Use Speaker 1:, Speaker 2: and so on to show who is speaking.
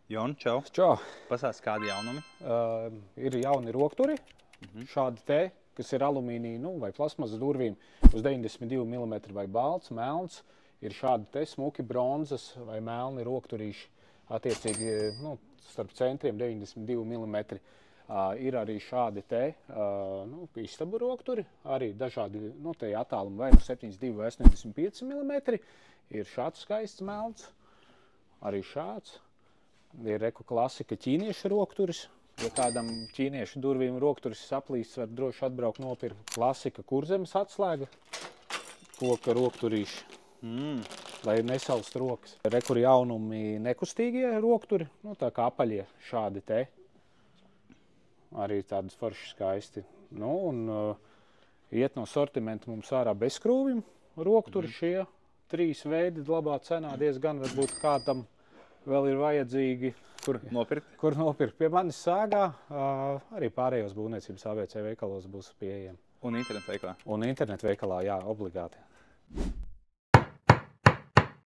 Speaker 1: Jon, čau.
Speaker 2: Čau.
Speaker 1: Pasāst, kādi jaunumi?
Speaker 2: Ir jauni rokturi, šādi te, kas ir alumīnija vai plasmasas durvīm uz 92 mm vai balts, melns. Ir šādi te smuki bronzas vai melni rokturīši, attiecīgi starp centriem 92 mm. Ir arī šādi te istabu rokturi, arī dažādi te attālumi vai 72 vai 85 mm. Ir šāds skaists melns, arī šāds. Ir reku klasika ķīniešu rokturis. Ja kādam ķīniešu durvīm rokturis saplīsts, var droši atbraukt nopirkt. Klasika kurzemes atslēga, koka rokturīši, lai nesalst rokas. Reku jaunumi nekustīgie rokturi, tā kā apaļie šādi te. Arī tādas forši skaisti. Iet no sortimenta mums ārā bezskrūvim rokturi šie. 3 veidi labā cenā diezgan varbūt kādam vēl ir vajadzīgi.
Speaker 1: Kur nopirkt?
Speaker 2: Kur nopirkt? Pie manis Sāgā, arī pārējos būvniecības ABC veikalos būs pieejami.
Speaker 1: Un internetu veikalā?
Speaker 2: Un internetu veikalā, jā, obligāti.